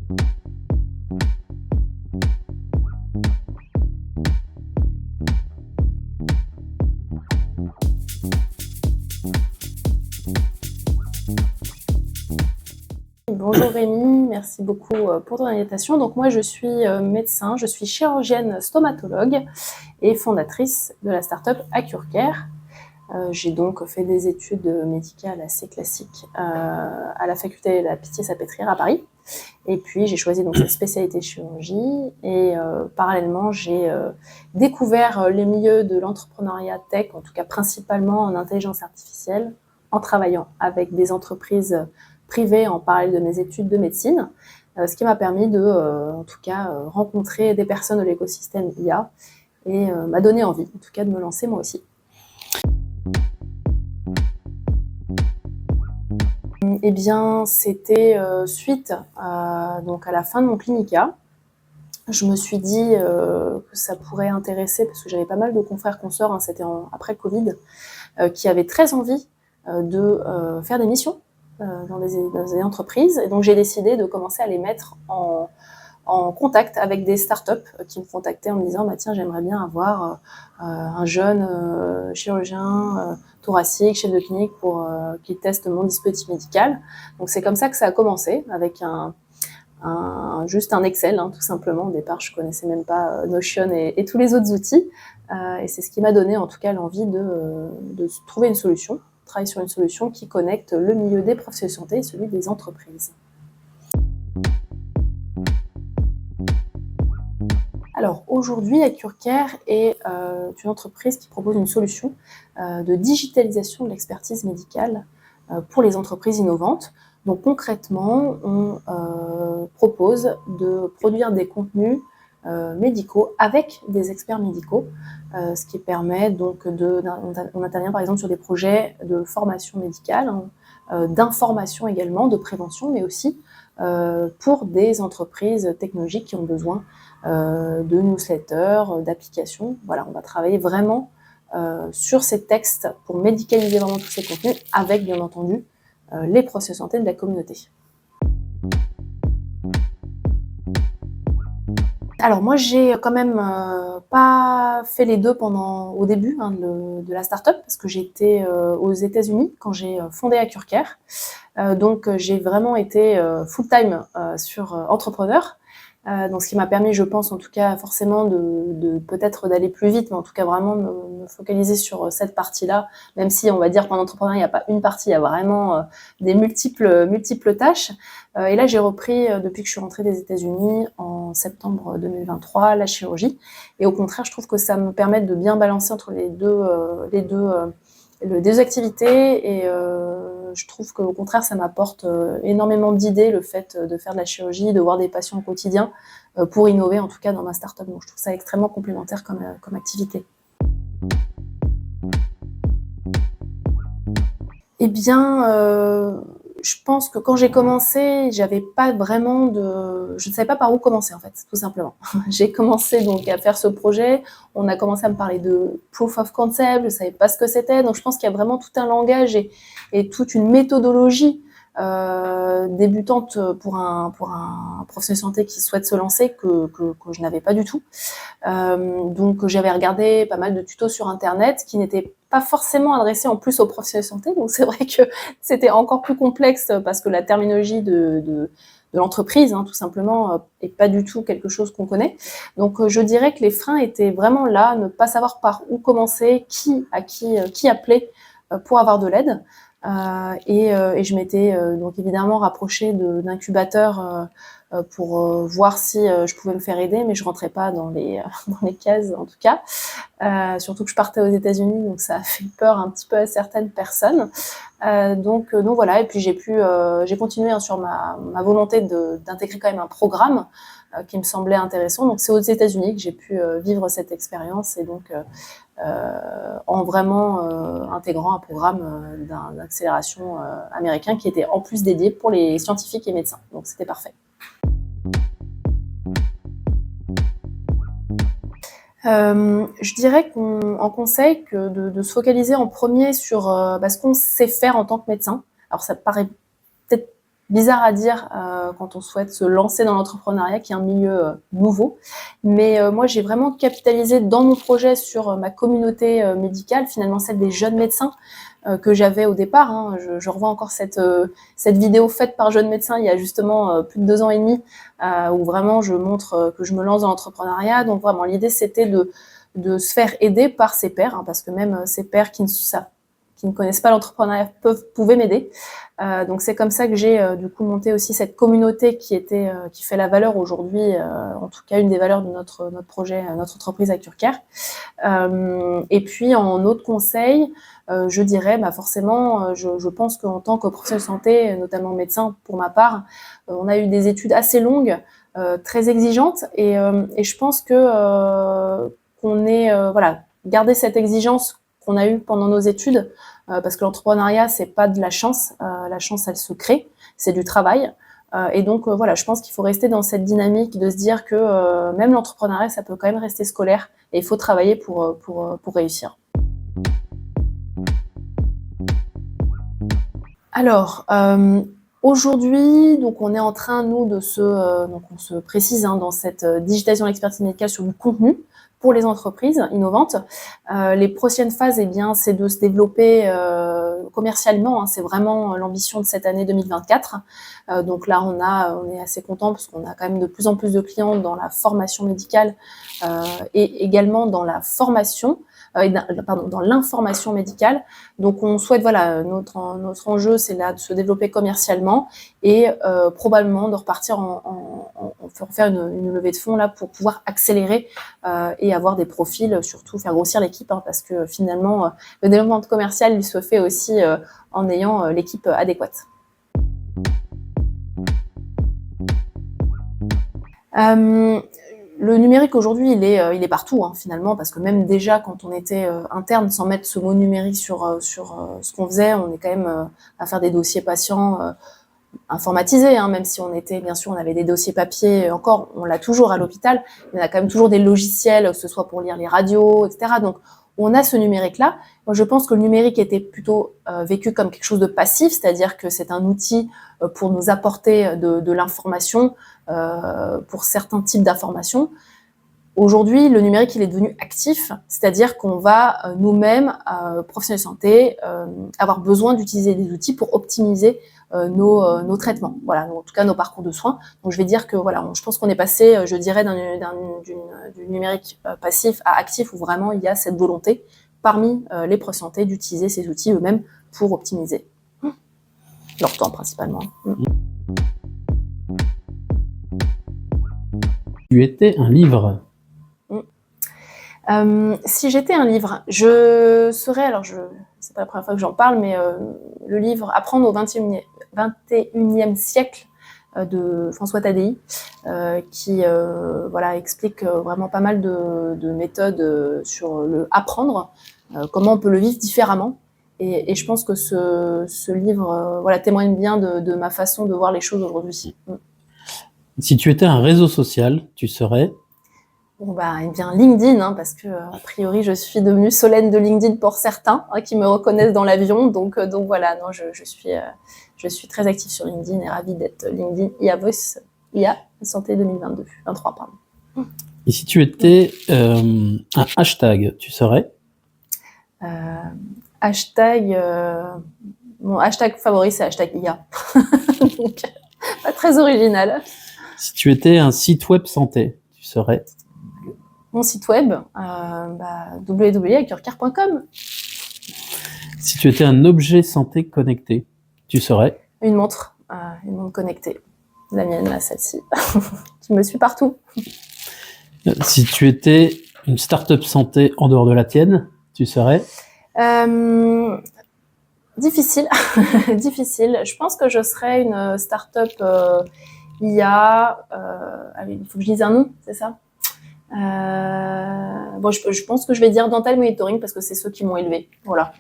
Bonjour Rémi, merci beaucoup pour ton invitation. Donc moi je suis médecin, je suis chirurgienne stomatologue et fondatrice de la start-up AccureCare. J'ai donc fait des études médicales assez classiques à la faculté de la Pitié-Salpêtrière à Paris. Et puis j'ai choisi donc cette spécialité chirurgie et parallèlement j'ai découvert les milieux de l'entrepreneuriat tech, en tout cas principalement en intelligence artificielle, en travaillant avec des entreprises privées en parallèle de mes études de médecine, ce qui m'a permis de, en tout cas, rencontrer des personnes de l'écosystème IA et m'a donné envie, en tout cas, de me lancer moi aussi. Eh bien, c'était suite donc à la fin de mon clinica. Je me suis dit que ça pourrait intéresser, parce que j'avais pas mal de confrères consoeurs, hein, c'était après le Covid, qui avaient très envie de faire des missions dans des entreprises. Et donc j'ai décidé de commencer à les mettre en contact avec des startups qui me contactaient en me disant tiens, j'aimerais bien avoir un jeune chirurgien thoracique, chef de clinique pour qui teste mon dispositif médical. Donc c'est comme ça que ça a commencé, avec juste un Excel, hein, tout simplement. Au départ, je connaissais même pas Notion et tous les autres outils. Et c'est ce qui m'a donné en tout cas l'envie de trouver une solution, travailler sur une solution qui connecte le milieu des professionnels de santé et celui des entreprises. Alors aujourd'hui, AccureCare est une entreprise qui propose une solution de digitalisation de l'expertise médicale pour les entreprises innovantes. Donc concrètement, on propose de produire des contenus médicaux avec des experts médicaux, ce qui permet donc on intervient par exemple sur des projets de formation médicale, d'information également, de prévention, mais aussi pour des entreprises technologiques qui ont besoin de newsletters, d'applications. Voilà, on va travailler vraiment sur ces textes pour médicaliser vraiment tous ces contenus avec, bien entendu, les professionnels de santé de la communauté. Alors moi, j'ai quand même pas fait les deux au début de la start-up, parce que j'étais aux États-Unis quand j'ai fondé AccureCare. Donc j'ai vraiment été full-time sur entrepreneur. Donc ce qui m'a permis, je pense en tout cas forcément de peut-être d'aller plus vite, mais en tout cas vraiment me focaliser sur cette partie-là, même si on va dire qu'en entrepreneur il n'y a pas une partie, il y a vraiment des multiples tâches. Et là j'ai repris depuis que je suis rentrée des États-Unis en septembre 2023 la chirurgie. Et au contraire, je trouve que ça me permet de bien balancer entre les deux activités, et je trouve qu'au contraire ça m'apporte énormément d'idées, le fait de faire de la chirurgie, de voir des patients au quotidien, pour innover en tout cas dans ma start-up. Donc je trouve ça extrêmement complémentaire comme activité. Eh bien, je pense que quand j'ai commencé, j'avais pas vraiment je ne savais pas par où commencer en fait, tout simplement. J'ai commencé donc à faire ce projet, on a commencé à me parler de proof of concept, je savais pas ce que c'était, donc je pense qu'il y a vraiment tout un langage et toute une méthodologie débutante pour un professionnel de santé qui souhaite se lancer que je n'avais pas du tout. Donc j'avais regardé pas mal de tutos sur internet qui n'étaient pas forcément adressés en plus aux professionnels de santé, donc c'est vrai que c'était encore plus complexe parce que la terminologie de l'entreprise, tout simplement, est pas du tout quelque chose qu'on connaît. Donc je dirais que les freins étaient vraiment là, ne pas savoir par où commencer, qui appeler pour avoir de l'aide. Et je m'étais donc évidemment rapprochée d'incubateurs pour voir si je pouvais me faire aider, mais je rentrais pas dans les cases en tout cas. Surtout que je partais aux États-Unis, donc ça a fait peur un petit peu à certaines personnes. Donc voilà, et puis j'ai continué sur ma volonté d'intégrer quand même un programme qui me semblait intéressant. Donc c'est aux États-Unis que j'ai pu vivre cette expérience, et donc en vraiment intégrant un programme d'accélération américain qui était en plus dédié pour les scientifiques et médecins. Donc c'était parfait. Je dirais en conseil que de se focaliser en premier sur ce qu'on sait faire en tant que médecin. Alors ça paraît peut-être bizarre à dire quand on souhaite se lancer dans l'entrepreneuriat, qui est un milieu nouveau. Mais moi, j'ai vraiment capitalisé dans mon projet sur ma communauté médicale, finalement celle des jeunes médecins que j'avais au départ. Hein. Je revois encore cette vidéo faite par jeunes médecins il y a justement plus de 2 ans et demi, où vraiment je montre que je me lance dans l'entrepreneuriat. Donc vraiment, l'idée, c'était de se faire aider par ses pairs, hein, parce que même ses pairs qui ne connaissent pas l'entrepreneuriat pouvaient m'aider. Donc c'est comme ça que j'ai du coup monté aussi cette communauté qui fait la valeur aujourd'hui, en tout cas une des valeurs de notre projet, notre entreprise Acurcare. Et puis en autre conseil, je dirais forcément, je pense qu'en tant que professionnel de santé, notamment médecin pour ma part, on a eu des études assez longues, très exigeantes, et je pense que qu'on ait gardé cette exigence qu'on a eue pendant nos études, parce que l'entrepreneuriat, c'est pas de la chance. La chance, elle se crée, c'est du travail. Et donc voilà, je pense qu'il faut rester dans cette dynamique de se dire que même l'entrepreneuriat, ça peut quand même rester scolaire, et il faut travailler pour réussir. Alors, aujourd'hui, donc on est en train, nous, donc on se précise dans cette digitalisation de l'expertise médicale sur du contenu pour les entreprises innovantes. Les prochaines phases, c'est de se développer commercialement. Hein, c'est vraiment l'ambition de cette année 2024. Donc là, on est assez content parce qu'on a quand même de plus en plus de clients dans la formation médicale et également dans la formation. Dans l'information médicale. Donc on souhaite, notre enjeu, c'est là de se développer commercialement et probablement de repartir faire une levée de fonds là pour pouvoir accélérer et avoir des profils, surtout faire grossir l'équipe, hein, parce que finalement le développement commercial, il se fait aussi en ayant l'équipe adéquate. Le numérique aujourd'hui, il est partout, hein, finalement, parce que même déjà quand on était interne, sans mettre ce mot numérique sur ce qu'on faisait, on est quand même à faire des dossiers patients informatisés, hein, même si bien sûr, on avait des dossiers papier, encore, on l'a toujours à l'hôpital, il y a quand même toujours des logiciels, que ce soit pour lire les radios, etc. Donc, on a ce numérique-là. Moi, je pense que le numérique était plutôt vécu comme quelque chose de passif, c'est-à-dire que c'est un outil pour nous apporter de l'information, pour certains types d'informations. Aujourd'hui, le numérique, il est devenu actif, c'est-à-dire qu'on va nous-mêmes, professionnels de santé, avoir besoin d'utiliser des outils pour optimiser nos traitements, voilà, en tout cas nos parcours de soins. Donc je vais dire que je pense qu'on est passé, je dirais, du numérique passif à actif, où vraiment il y a cette volonté parmi les professionnels de santé d'utiliser ces outils eux-mêmes pour optimiser leur temps principalement. Tu étais un livre. Si j'étais un livre, je serais, c'est pas la première fois que j'en parle, mais le livre Apprendre au 21e siècle de François Tadei, qui explique vraiment pas mal de méthodes sur le apprendre, comment on peut le vivre différemment. Et je pense que ce livre témoigne bien de ma façon de voir les choses aujourd'hui. Si tu étais un réseau social, tu serais? LinkedIn, hein, parce que a priori je suis devenue Solène de LinkedIn pour certains, hein, qui me reconnaissent dans l'avion. Donc voilà, non, je suis très active sur LinkedIn et ravie d'être LinkedIn IA Santé 2023, pardon. Et si tu étais un hashtag, tu serais? Mon hashtag favori, c'est hashtag IA. Donc, pas très original. Si tu étais un site web santé, tu serais? Mon site web, www.acurcare.com. Si tu étais un objet santé connecté, tu serais? Une montre connectée. La mienne, là, celle-ci, qui me suit partout. Si tu étais une start-up santé en dehors de la tienne, tu serais? Difficile. Difficile. Je pense que je serais une start-up IA. Il faut que je dise un nom, c'est ça? Je pense que je vais dire Dental Monitoring parce que c'est ceux qui m'ont élevé. Voilà.